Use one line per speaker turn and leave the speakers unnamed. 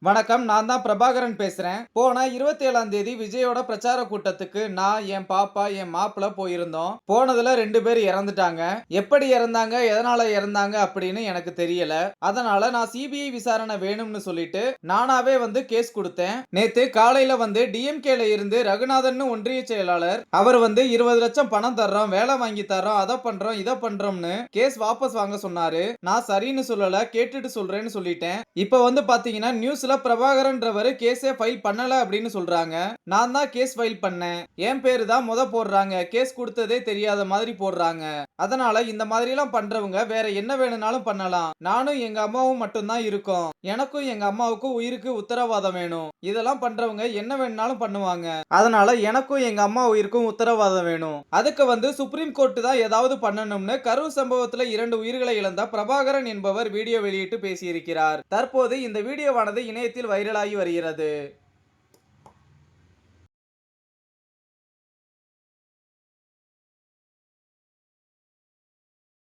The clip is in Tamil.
வணக்கம். நான் தான் பிரபாகரன் பேசுறேன். போன 27ஆம் தேதி விஜயோட பிரச்சார கூட்டத்துக்கு நான், என் பாப்பா, என் மாப்பிள போயிருந்தோம். போனதுல 2 பேர் இறந்துட்டாங்க. எப்படி இறந்தாங்க, எதனால இறந்தாங்க அப்படின்னு எனக்கு தெரியல. அதனால நான் சிபிஐ விசாரணை வேணும்னு சொல்லிட்டு நானாவே கேஸ் குடுத்தேன். நேத்து காலையில டிஎம்கேல இருந்து ரகுநாதன் ஒன்றிய செயலாளர் அவர் 20 லட்சம் பணம் தர்றோம், வேலை வாங்கி தர்றோம், அதை பண்றோம், இதை பண்றோம்னு கேஸ் வாபஸ் வாங்க சொன்னாரு. நான் சரின்னு சொல்லல, கேட்டுட்டு சொல்றேன்னு சொல்லிட்டேன். இப்ப பாத்தீங்கன்னா நியூஸ்ல பிரபாகரன்றவரு கேஸே ஃபைல் பண்ணல அப்படின்னு சொல்றாங்க. நான் தான் கேஸ் ஃபைல் பண்ணேன். என் பேரு தான் போடுறாங்க. கேஸ் கொடுத்ததே தெரியாத மாதிரி போடுறாங்க. அதனால இந்த மாதிரி எல்லாம் பண்றவங்க வேற என்ன வேணும்னாலும் பண்ணலாம். நானும் எங்க அம்மாவும் மட்டும் தான் இருக்கோம். எனக்கும் எங்க அம்மாவுக்கும் உயிருக்கு உத்தரவாதம் வேணும். இதெல்லாம் பண்றவங்க என்ன வேணும்னாலும் பண்ணுவாங்க. அதனால எனக்கும் எங்க அம்மா உயிருக்கும் உத்தரவாதம் வேணும். அதுக்கு சுப்ரீம் கோர்ட் தான் ஏதாவது பண்ணணும்னு கரூர் சம்பவத்துல 2 உயிர்களை இழந்த பிரபாகரன் என்பவர் வீடியோ வெளியிட்டு பேசியிருக்கிறார். தற்போது இந்த வீடியோவானது இணையத்தில் வைரலாகி வருகிறது.